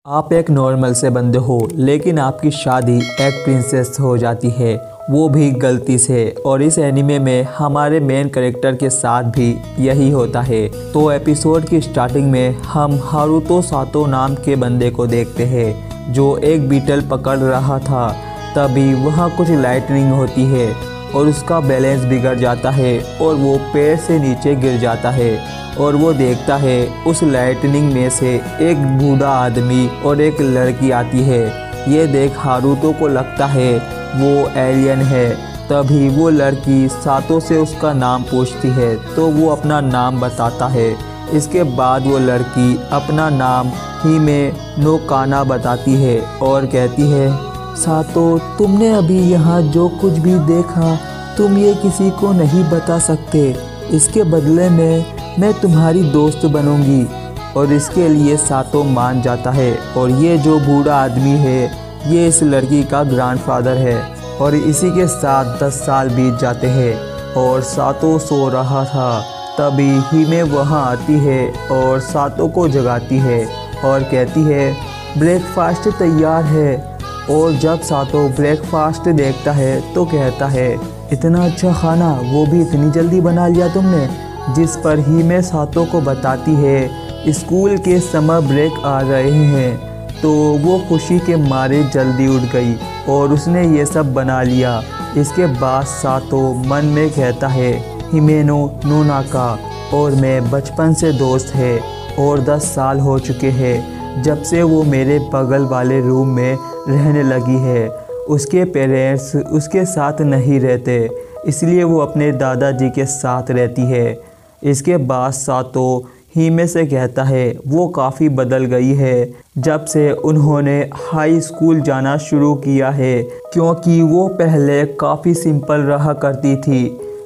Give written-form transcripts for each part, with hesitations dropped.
आप एक नॉर्मल से बंदे हो लेकिन आपकी शादी एक प्रिंसेस से हो जाती है, वो भी गलती से। और इस एनिमे में हमारे मेन कैरेक्टर के साथ भी यही होता है। तो एपिसोड की स्टार्टिंग में हम हारुतो सातो नाम के बंदे को देखते हैं जो एक बीटल पकड़ रहा था। तभी वहाँ कुछ लाइटनिंग होती है और उसका बैलेंस बिगड़ जाता है और वो पेड़ से नीचे गिर जाता है। और वो देखता है उस लाइटनिंग में से एक बूढ़ा आदमी और एक लड़की आती है। ये देख हारुतो को लगता है वो एलियन है। तभी वो लड़की सातो से उसका नाम पूछती है तो वो अपना नाम बताता है। इसके बाद वो लड़की अपना नाम हिमे नो काना बताती है और कहती है, सातो तुमने अभी यहाँ जो कुछ भी देखा तुम ये किसी को नहीं बता सकते। इसके बदले में मैं तुम्हारी दोस्त बनूंगी। और इसके लिए सातो मान जाता है। और ये जो बूढ़ा आदमी है ये इस लड़की का ग्रैंडफादर है। और इसी के साथ 10 साल बीत जाते हैं और सातो सो रहा था। तभी हिमे वहाँ आती है और सातो को जगाती है और कहती है ब्रेकफास्ट तैयार है। और जब सातो ब्रेकफास्ट देखता है तो कहता है, इतना अच्छा खाना, वो भी इतनी जल्दी बना लिया तुमने। जिस पर हिमे सातो को बताती है स्कूल के समर ब्रेक आ रहे हैं। तो वो खुशी के मारे जल्दी उठ गई और उसने ये सब बना लिया। इसके बाद सातो मन में कहता है, हिमेनो नोनाका और मैं बचपन से दोस्त है और 10 साल हो चुके हैं जब से वो मेरे बगल वाले रूम में रहने लगी है। उसके पेरेंट्स उसके साथ नहीं रहते इसलिए वो अपने दादाजी के साथ रहती है। इसके बाद सातो हिमे से कहता है वो काफ़ी बदल गई है जब से उन्होंने हाई स्कूल जाना शुरू किया है, क्योंकि वो पहले काफ़ी सिंपल रहा करती थी।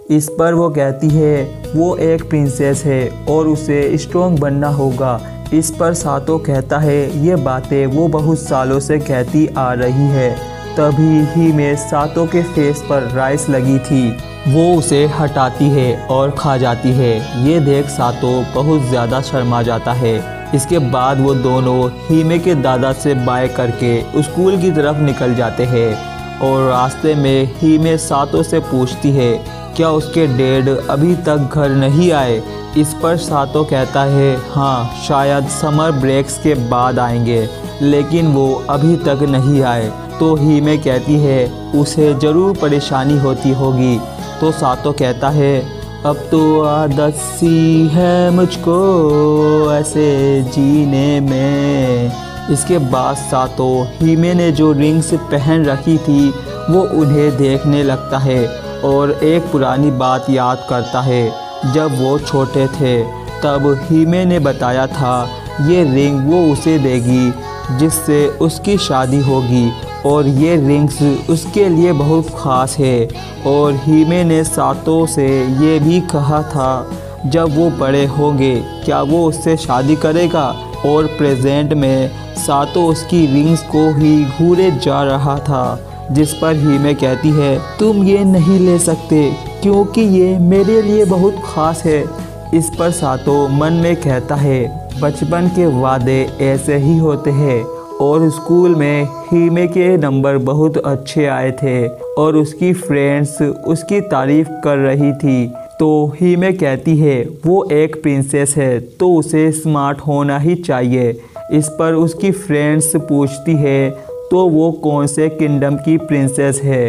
इस पर वो कहती है वो एक प्रिंसेस है और उसे स्ट्रॉन्ग बनना होगा। इस पर सातो कहता है ये बातें वो बहुत सालों से कहती आ रही है। तभी हिमे सातो के फेस पर राइस लगी थी वो उसे हटाती है और खा जाती है। ये देख सातो बहुत ज़्यादा शर्मा जाता है। इसके बाद वो दोनों हिमे के दादा से बाय करके स्कूल की तरफ निकल जाते हैं। और रास्ते में हिमे सातो से पूछती है क्या उसके डैड अभी तक घर नहीं आए। इस पर सातो कहता है हाँ, शायद समर ब्रेक्स के बाद आएंगे लेकिन वो अभी तक नहीं आए। तो हिमे कहती है उसे ज़रूर परेशानी होती होगी। तो सातो कहता है अब तो आदत सी है मुझको ऐसे जीने में। इसके बाद सातो हिमे ने जो रिंग्स पहन रखी थी वो उन्हें देखने लगता है और एक पुरानी बात याद करता है। जब वो छोटे थे तब हिमे ने बताया था ये रिंग वो उसे देगी जिससे उसकी शादी होगी और ये रिंग्स उसके लिए बहुत ख़ास है। और हिमे ने सातो से ये भी कहा था जब वो बड़े होंगे क्या वो उससे शादी करेगा। और प्रेजेंट में सातो उसकी रिंग्स को ही घूरे जा रहा था। जिस पर हिमे कहती है तुम ये नहीं ले सकते क्योंकि ये मेरे लिए बहुत ख़ास है। इस पर सातो मन में कहता है बचपन के वादे ऐसे ही होते हैं। और स्कूल में हिमे के नंबर बहुत अच्छे आए थे और उसकी फ्रेंड्स उसकी तारीफ़ कर रही थी। तो हिमे कहती है वो एक प्रिंसेस है तो उसे स्मार्ट होना ही चाहिए। इस पर उसकी फ्रेंड्स पूछती है तो वो कौन से किंगडम की प्रिंसेस है।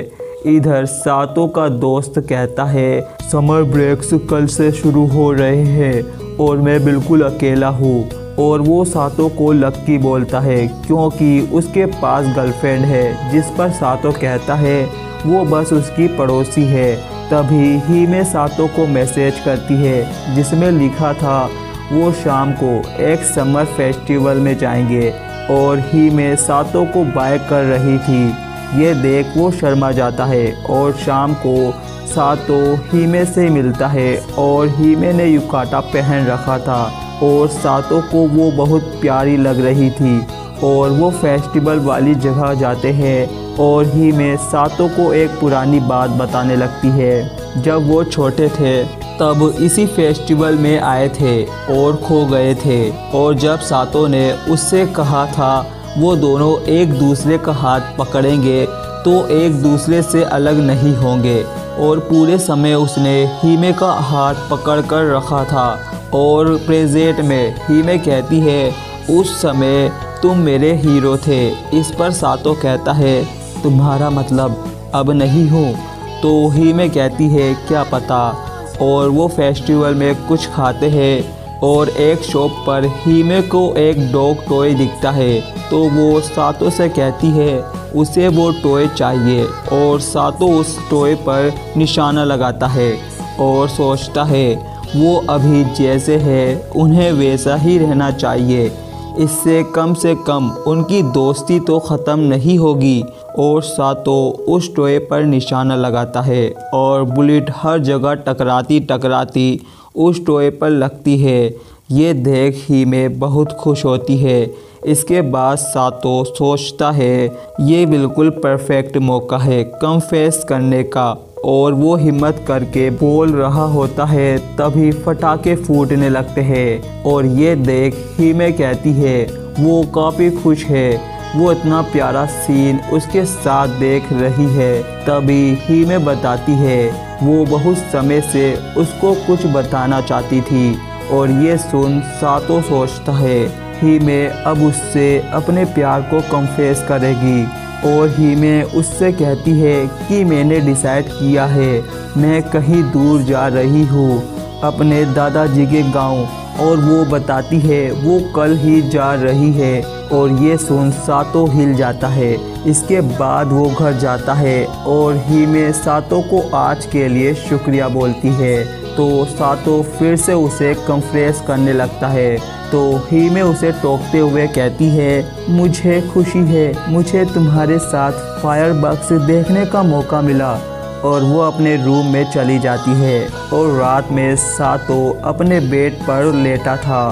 इधर सातो का दोस्त कहता है समर ब्रेक्स कल से शुरू हो रहे हैं और मैं बिल्कुल अकेला हूँ। और वो सातो को लक्की बोलता है क्योंकि उसके पास गर्लफ्रेंड है। जिस पर सातो कहता है वो बस उसकी पड़ोसी है। तभी हिमे सातो को मैसेज करती है जिसमें लिखा था वो शाम को एक समर फेस्टिवल में जाएंगे। और हिमे सातो को बाय कर रही थी। ये देख वो शर्मा जाता है और शाम को सातो हिमे से मिलता है और हिमे ने युकाटा पहन रखा था और सातो को वो बहुत प्यारी लग रही थी। और वो फेस्टिवल वाली जगह जाते हैं और हिमे सातो को एक पुरानी बात बताने लगती है। जब वो छोटे थे तब इसी फेस्टिवल में आए थे और खो गए थे। और जब सातो ने उससे कहा था वो दोनों एक दूसरे का हाथ पकड़ेंगे तो एक दूसरे से अलग नहीं होंगे। और पूरे समय उसने हीमे का हाथ पकड़ कर रखा था। और प्रेजेंट में हीमे कहती है उस समय तुम मेरे हीरो थे। इस पर सातो कहता है तुम्हारा मतलब अब नहीं हूँ। तो हीमे कहती है क्या पता। और वो फेस्टिवल में कुछ खाते हैं और एक शॉप पर हीमे को एक डॉग टॉय दिखता है। तो वो सातो से कहती है उसे वो टॉय चाहिए। और सातो उस टॉय पर निशाना लगाता है और सोचता है वो अभी जैसे है उन्हें वैसा ही रहना चाहिए, इससे कम उनकी दोस्ती तो ख़त्म नहीं होगी। और सातो उस टॉय पर निशाना लगाता है और बुलेट हर जगह टकराती उस टॉय पर लगती है। ये देख हीमे बहुत खुश होती है। इसके बाद सातो सोचता है ये बिल्कुल परफेक्ट मौका है कन्फेस करने का। और वो हिम्मत करके बोल रहा होता है तभी पटाखे फूटने लगते हैं। और ये देख हीमे कहती है वो काफ़ी खुश है, वो इतना प्यारा सीन उसके साथ देख रही है। तभी हीमे बताती है वो बहुत समय से उसको कुछ बताना चाहती थी। और ये सुन सातो सोचता है हीमे अब उससे अपने प्यार को कन्फेस करेगी। और हीमे उससे कहती है कि मैंने डिसाइड किया है मैं कहीं दूर जा रही हूँ अपने दादाजी के गांव। और वो बताती है वो कल ही जा रही है। और ये सुन सातो हिल जाता है। इसके बाद वो घर जाता है और हीमे सातो को आज के लिए शुक्रिया बोलती है। तो सातो फिर से उसे कन्फेस करने लगता है। तो हीमे उसे टोकते हुए कहती है मुझे खुशी है मुझे तुम्हारे साथ फायरवर्क्स देखने का मौका मिला। और वो अपने रूम में चली जाती है। और रात में सातो अपने बेड पर लेटा था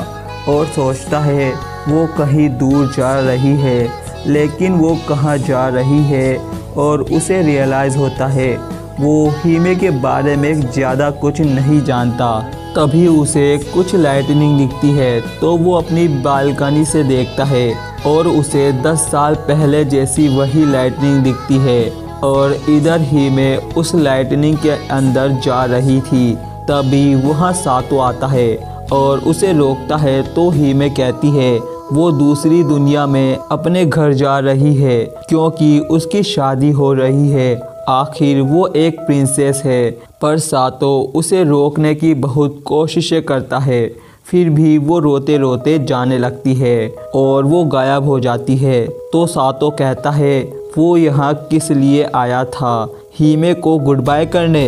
और सोचता है वो कहीं दूर जा रही है, लेकिन वो कहाँ जा रही है। और उसे रियलाइज़ होता है वो हीमे के बारे में ज़्यादा कुछ नहीं जानता। तभी उसे कुछ लाइटनिंग दिखती है तो वो अपनी बालकनी से देखता है और उसे 10 साल पहले जैसी वही लाइटनिंग दिखती है। और इधर हीमे उस लाइटनिंग के अंदर जा रही थी। तभी वहाँ सातो आता है और उसे रोकता है। तो हीमे कहती है वो दूसरी दुनिया में अपने घर जा रही है क्योंकि उसकी शादी हो रही है। आखिर वो एक प्रिंसेस है। पर सातो उसे रोकने की बहुत कोशिशें करता है, फिर भी वो रोते रोते जाने लगती है और वो गायब हो जाती है। तो सातो कहता है वो यहाँ किस लिए आया था, हीमे को गुड बाय करने।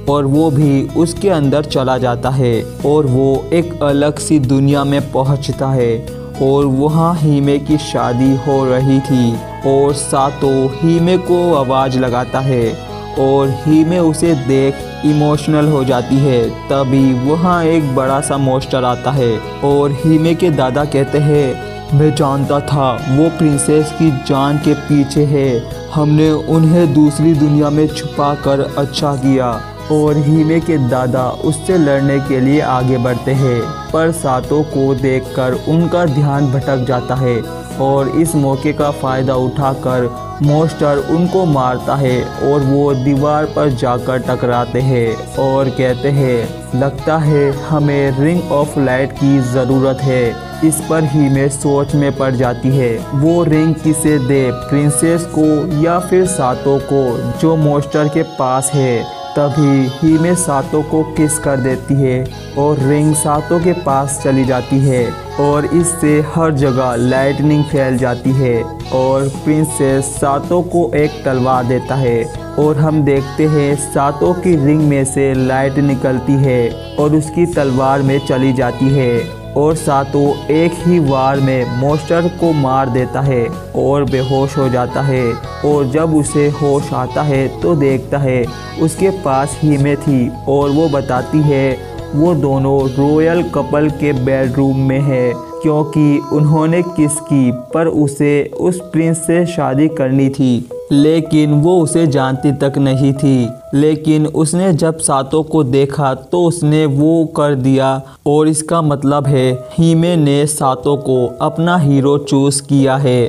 और वो भी उसके अंदर चला जाता है और वो एक अलग सी दुनिया में पहुँचता है। और वहाँ हीमे की शादी हो रही थी और सातो हीमे को आवाज़ लगाता है और हीमे उसे देख इमोशनल हो जाती है। तभी वहाँ एक बड़ा सा मॉन्स्टर आता है और हीमे के दादा कहते हैं मैं जानता था वो प्रिंसेस की जान के पीछे है, हमने उन्हें दूसरी दुनिया में छुपा कर अच्छा किया। और हीमे के दादा उससे लड़ने के लिए आगे बढ़ते हैं, पर सातो को देखकर उनका ध्यान भटक जाता है और इस मौके का फ़ायदा उठाकर मॉन्स्टर उनको मारता है और वो दीवार पर जाकर टकराते हैं और कहते हैं लगता है हमें रिंग ऑफ लाइट की ज़रूरत है। इस पर हीमे सोच में पड़ जाती है वो रिंग किसे दे, प्रिंसेस को या फिर सातो को जो मॉन्स्टर के पास है। तभी हीमे सातो को किस कर देती है और रिंग सातो के पास चली जाती है और इससे हर जगह लाइटनिंग फैल जाती है। और प्रिंसेस सातो को एक तलवार देता है और हम देखते हैं सातो की रिंग में से लाइट निकलती है और उसकी तलवार में चली जाती है। और सातो एक ही वार में मॉन्स्टर को मार देता है और बेहोश हो जाता है। और जब उसे होश आता है तो देखता है उसके पास हीमे थी और वो बताती है वो दोनों रॉयल कपल के बेडरूम में है क्योंकि उन्होंने किस की, पर उसे उस प्रिंस से शादी करनी थी लेकिन वो उसे जानती तक नहीं थी। लेकिन उसने जब सातो को देखा तो उसने वो कर दिया और इसका मतलब है हीमे ने सातो को अपना हीरो चूज़ किया है।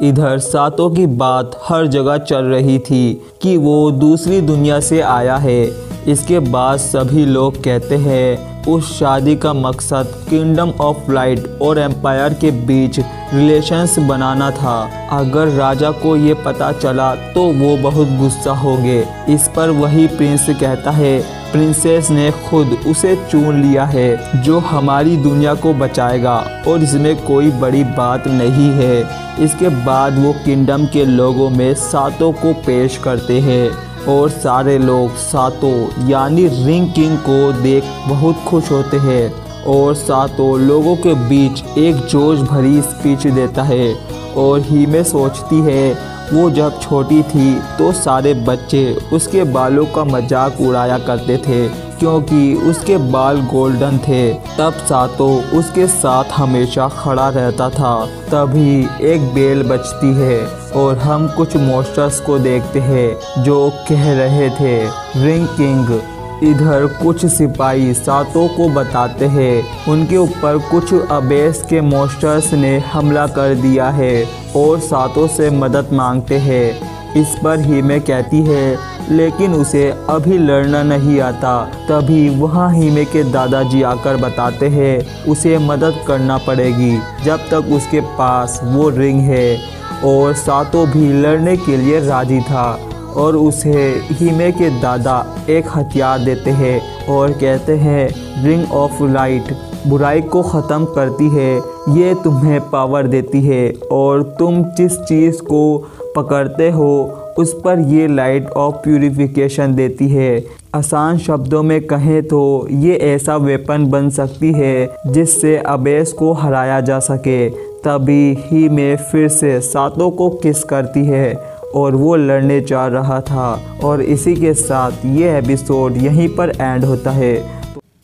इधर सातो की बात हर जगह चल रही थी कि वो दूसरी दुनिया से आया है। इसके बाद सभी लोग कहते हैं उस शादी का मकसद किंगडम ऑफ लाइट और एम्पायर के बीच रिलेशंस बनाना था। अगर राजा को ये पता चला तो वो बहुत गुस्सा होंगे। इस पर वही प्रिंस कहता है प्रिंसेस ने खुद उसे चुन लिया है जो हमारी दुनिया को बचाएगा और इसमें कोई बड़ी बात नहीं है। इसके बाद वो किंगडम के लोगों में सातो को पेश करते हैं और सारे लोग सातो यानी रिंग किंग को देख बहुत खुश होते हैं और सातो लोगों के बीच एक जोश भरी स्पीच देता है। और हिमे सोचती है वो जब छोटी थी तो सारे बच्चे उसके बालों का मजाक उड़ाया करते थे क्योंकि उसके बाल गोल्डन थे। तब सातो उसके साथ हमेशा खड़ा रहता था। तभी एक बेल बजती है और हम कुछ मॉन्स्टर्स को देखते हैं जो कह रहे थे रिंग किंग। इधर कुछ सिपाही सातो को बताते हैं उनके ऊपर कुछ अबेस के मॉन्स्टर्स ने हमला कर दिया है और सातो से मदद मांगते हैं। इस पर हिमे कहती है लेकिन उसे अभी लड़ना नहीं आता। तभी वहाँ हिमे के दादाजी आकर बताते हैं उसे मदद करना पड़ेगी जब तक उसके पास वो रिंग है। और सातो भी लड़ने के लिए राजी था और उसे हिमे के दादा एक हथियार देते हैं और कहते हैं रिंग ऑफ लाइट बुराई को ख़त्म करती है। ये तुम्हें पावर देती है और तुम जिस चीज़ को पकड़ते हो उस पर ये लाइट ऑफ प्यूरिफिकेशन देती है। आसान शब्दों में कहें तो ये ऐसा वेपन बन सकती है जिससे अबेस को हराया जा सके। तभी हिमे फिर से सातो को किस करती है और वो लड़ने जा रहा था। और इसी के साथ ये एपिसोड यहीं पर एंड होता है।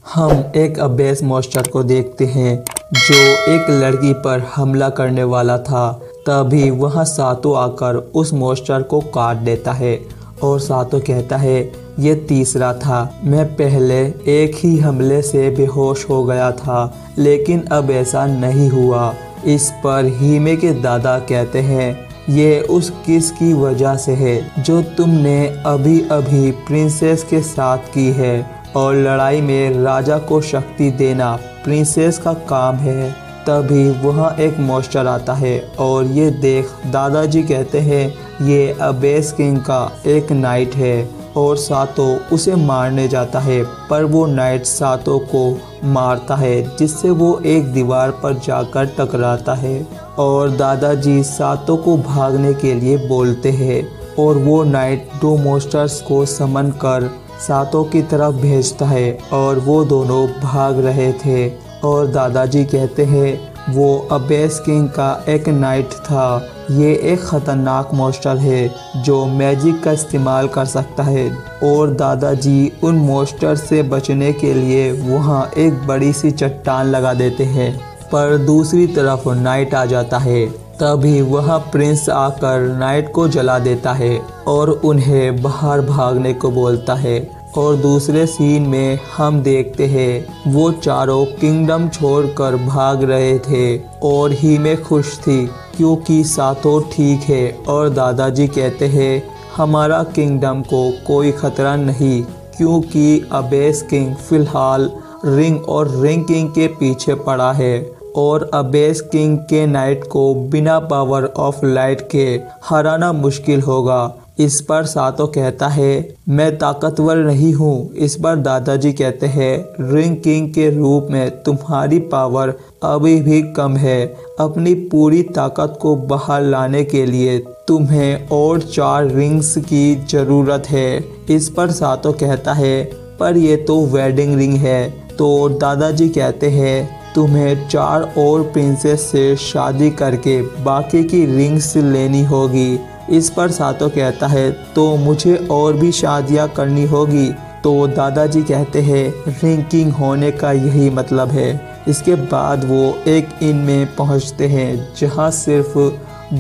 हम एक अबेस मॉन्स्टर को देखते हैं जो एक लड़की पर हमला करने वाला था। तभी वहाँ सातो आकर उस मॉन्स्टर को काट देता है और सातो कहता है ये तीसरा था। मैं पहले एक ही हमले से बेहोश हो गया था लेकिन अब ऐसा नहीं हुआ। इस पर हिमे के दादा कहते हैं ये उस किस की वजह से है जो तुमने अभी अभी प्रिंसेस के साथ की है और लड़ाई में राजा को शक्ति देना प्रिंसेस का काम है। तभी वहाँ एक मॉन्स्टर आता है और ये देख दादाजी कहते हैं ये अबेस किंग का एक नाइट है और सातो उसे मारने जाता है पर वो नाइट सातो को मारता है जिससे वो एक दीवार पर जाकर टकराता है और दादाजी सातो को भागने के लिए बोलते हैं और वो नाइट दो मॉन्स्टर्स को समन कर सातो की तरफ भेजता है और वो दोनों भाग रहे थे। और दादाजी कहते हैं वो अबेस किंग का एक नाइट था। ये एक ख़तरनाक मॉन्स्टर है जो मैजिक का इस्तेमाल कर सकता है और दादाजी उन मॉन्स्टर से बचने के लिए वहाँ एक बड़ी सी चट्टान लगा देते हैं। पर दूसरी तरफ नाइट आ जाता है। तभी वह प्रिंस आकर नाइट को जला देता है और उन्हें बाहर भागने को बोलता है। और दूसरे सीन में हम देखते हैं वो चारों किंगडम छोड़कर भाग रहे थे और हिमे खुश थी क्योंकि सातो ठीक है और दादाजी कहते हैं हमारा किंगडम को कोई खतरा नहीं क्योंकि अबेस किंग फ़िलहाल रिंग और रिंग किंग के पीछे पड़ा है और अबेस किंग के नाइट को बिना पावर ऑफ लाइट के हराना मुश्किल होगा। इस पर सातो कहता है मैं ताकतवर नहीं हूँ। इस पर दादाजी कहते हैं रिंग किंग के रूप में तुम्हारी पावर अभी भी कम है। अपनी पूरी ताकत को बाहर लाने के लिए तुम्हें और 4 रिंग्स की ज़रूरत है। इस पर सातो कहता है पर ये तो वेडिंग रिंग है। तो दादाजी कहते हैं तुम्हें 4 और प्रिंसेस से शादी करके बाकी की रिंग्स लेनी होगी। इस पर सातो कहता है तो मुझे और भी शादियां करनी होगी। तो दादाजी कहते हैं रिंग किंग होने का यही मतलब है। इसके बाद वो एक इन में पहुंचते हैं जहां सिर्फ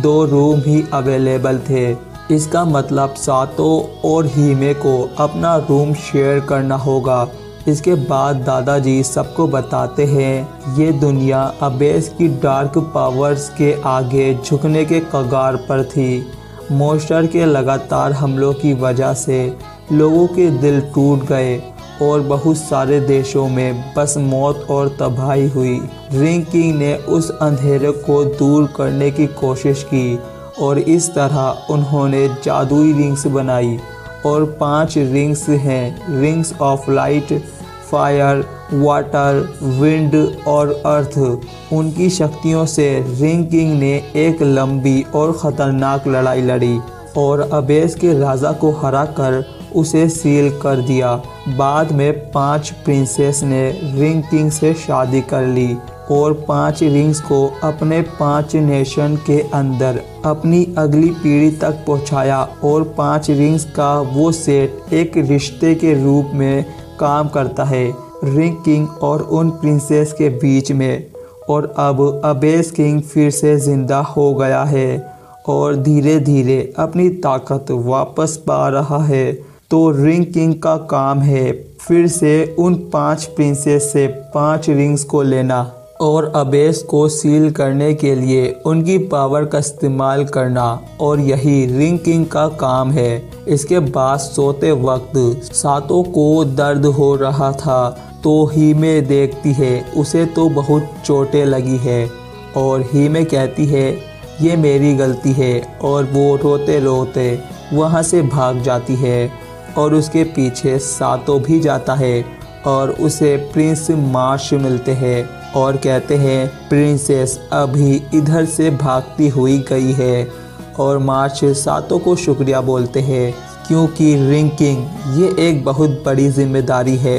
2 रूम ही अवेलेबल थे। इसका मतलब सातो और हिमे को अपना रूम शेयर करना होगा इसके बाद दादाजी सबको बताते हैं ये दुनिया अबेस की डार्क पावर्स के आगे झुकने के कगार पर थी। मॉन्स्टर के लगातार हमलों की वजह से लोगों के दिल टूट गए और बहुत सारे देशों में बस मौत और तबाही हुई। रिंग किंग ने उस अंधेरे को दूर करने की कोशिश की और इस तरह उन्होंने जादुई रिंग्स बनाई और 5 रिंग्स हैं, rings of light, fire, water, wind और अर्थ। उनकी शक्तियों से रिंग किंग ने एक लंबी और ख़तरनाक लड़ाई लड़ी और अबेस के राजा को हराकर उसे सील कर दिया। बाद में 5 प्रिंसेस ने रिंग किंग से शादी कर ली और 5 रिंग्स को अपने 5 नेशन के अंदर अपनी अगली पीढ़ी तक पहुंचाया और 5 रिंग्स का वो सेट एक रिश्ते के रूप में काम करता है रिंग किंग और उन प्रिंसेस के बीच में। और अब अबेस किंग फिर से ज़िंदा हो गया है और धीरे धीरे अपनी ताकत वापस पा रहा है। तो रिंग किंग का काम है फिर से उन 5 प्रिंसेस से 5 रिंग्स को लेना और अबेस को सील करने के लिए उनकी पावर का इस्तेमाल करना, और यही रिंग किंग का काम है। इसके बाद सोते वक्त सातों को दर्द हो रहा था तो हीमे देखती है उसे तो बहुत चोटें लगी है और हीमे कहती है ये मेरी गलती है और वो रोते रोते वहाँ से भाग जाती है और उसके पीछे सातो भी जाता है और उसे प्रिंस मार्श मिलते हैं और कहते हैं प्रिंसेस अभी इधर से भागती हुई गई है। और मार्श सातो को शुक्रिया बोलते हैं क्योंकि रिंग किंग ये एक बहुत बड़ी जिम्मेदारी है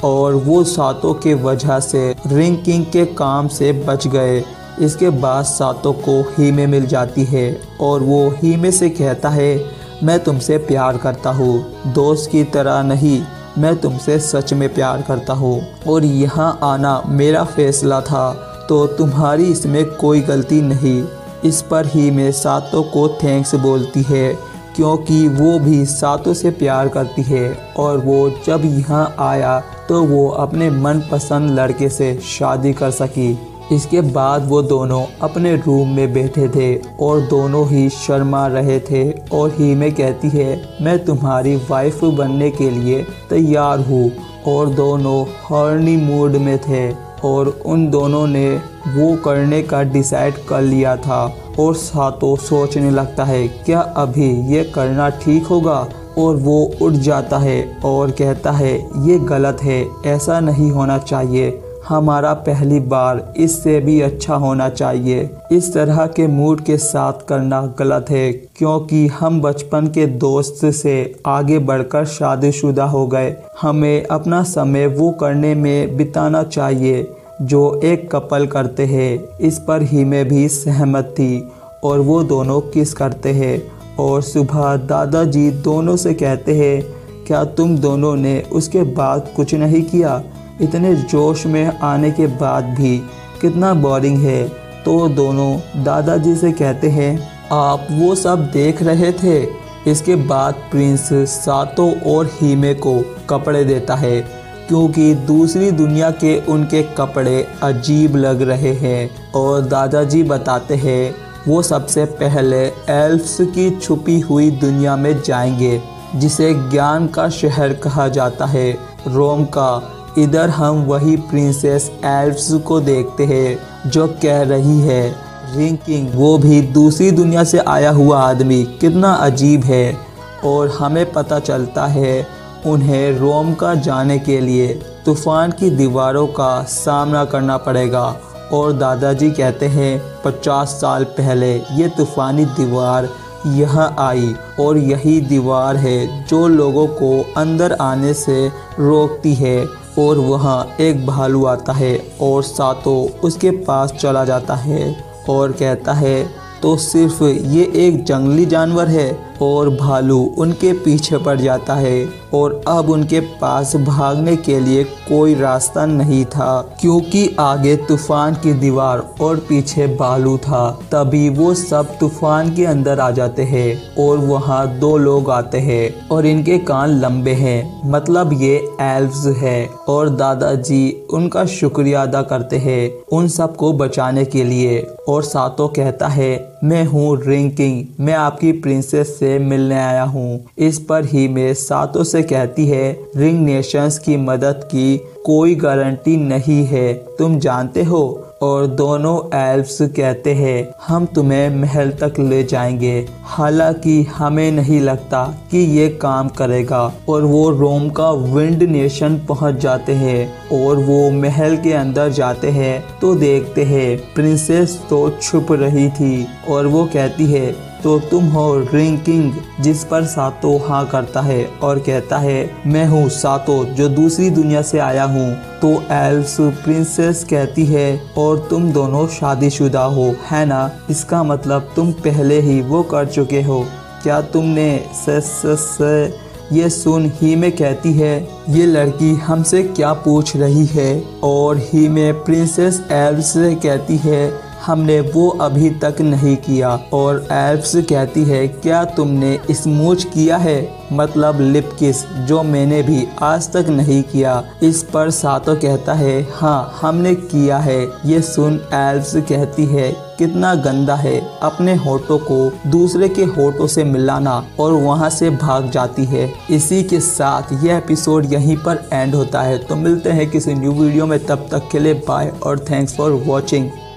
और वो सातो के वजह से रिंग किंग के काम से बच गए। इसके बाद सातो को हीमे मिल जाती है और वो हीमे से कहता है मैं तुमसे प्यार करता हूँ, दोस्त की तरह नहीं, मैं तुमसे सच में प्यार करता हूँ और यहाँ आना मेरा फैसला था तो तुम्हारी इसमें कोई गलती नहीं। इस पर ही मैं सातो को थैंक्स बोलती है क्योंकि वो भी सातो से प्यार करती है और वो जब यहाँ आया तो वो अपने मनपसंद लड़के से शादी कर सकी। इसके बाद वो दोनों अपने रूम में बैठे थे और दोनों ही शर्मा रहे थे और हीमे कहती है मैं तुम्हारी वाइफ बनने के लिए तैयार हूँ और दोनों हॉर्नी मूड में थे और उन दोनों ने वो करने का डिसाइड कर लिया था। और सातो सोचने लगता है क्या अभी ये करना ठीक होगा और वो उठ जाता है और कहता है ये गलत है, ऐसा नहीं होना चाहिए, हमारा पहली बार इससे भी अच्छा होना चाहिए। इस तरह के मूड के साथ करना गलत है क्योंकि हम बचपन के दोस्त से आगे बढ़कर शादीशुदा हो गए। हमें अपना समय वो करने में बिताना चाहिए जो एक कपल करते हैं। इस पर हीमे भी सहमत थी और वो दोनों किस करते हैं और सुबह दादाजी दोनों से कहते हैं क्या तुम दोनों ने उसके बाद कुछ नहीं किया? इतने जोश में आने के बाद भी कितना बोरिंग है। तो दोनों दादाजी से कहते हैं आप वो सब देख रहे थे। इसके बाद प्रिंस सातो और हीमे को कपड़े देता है क्योंकि दूसरी दुनिया के उनके कपड़े अजीब लग रहे हैं और दादाजी बताते हैं वो सबसे पहले एल्फ्स की छुपी हुई दुनिया में जाएंगे जिसे ज्ञान का शहर कहा जाता है, रोम का। इधर हम वही प्रिंसेस एल्फ्स को देखते हैं जो कह रही है रिंग किंग वो भी दूसरी दुनिया से आया हुआ आदमी कितना अजीब है और हमें पता चलता है उन्हें रोम का जाने के लिए तूफान की दीवारों का सामना करना पड़ेगा। और दादाजी कहते हैं 50 साल पहले ये तूफानी दीवार यहाँ आई और यही दीवार है जो लोगों को अंदर आने से रोकती है। और वहाँ एक भालू आता है और सातो उसके पास चला जाता है और कहता है तो सिर्फ ये एक जंगली जानवर है और भालू उनके पीछे पड़ जाता है और अब उनके पास भागने के लिए कोई रास्ता नहीं था, क्योंकि आगे तूफान की दीवार और पीछे भालू था। तभी वो सब तूफान के अंदर आ जाते हैं और वहाँ दो लोग आते हैं और इनके कान लंबे हैं, मतलब ये एल्व्स है। और दादाजी उनका शुक्रिया अदा करते हैं उन सबको बचाने के लिए। और सातो कहता है, मैं हूँ रिंग किंग, मैं आपकी प्रिंसेस से मिलने आया हूँ। इस पर ही मैं सातो से कहती है, रिंग नेशंस की मदद की कोई गारंटी नहीं है, तुम जानते हो। और दोनों एल्व्स कहते हैं, हम तुम्हें महल तक ले जाएंगे। हालांकि हमें नहीं लगता कि ये काम करेगा। और वो रोम का विंड नेशन पहुंच जाते हैं और वो महल के अंदर जाते हैं तो देखते हैं प्रिंसेस तो छुप रही थी और वो कहती है, तो तुम हो रिंग किंग। जिस पर सातो हाँ करता है और कहता है, मैं हूँ सातो जो दूसरी दुनिया से आया हूँ। तो एल्व्स प्रिंसेस कहती है, और तुम दोनों शादीशुदा हो, है ना? इसका मतलब तुम पहले ही वो कर चुके हो। क्या तुमने ये सुन ही में कहती है, ये लड़की हमसे क्या पूछ रही है? और ही में प्रिंसेस एल्व्स से कहती है, हमने वो अभी तक नहीं किया। और एल्व्स कहती है, क्या तुमने स्मूच किया है, मतलब लिप किस, जो मैंने भी आज तक नहीं किया? इस पर सातो कहता है, हाँ हमने किया है। ये सुन एल्व्स कहती है, कितना गंदा है अपने होठों को दूसरे के होठों से मिलाना, और वहाँ से भाग जाती है। इसी के साथ यह एपिसोड यहीं पर एंड होता है। तो मिलते हैं किसी न्यू वीडियो में, तब तक के लिए बाय और थैंक्स फॉर वॉचिंग।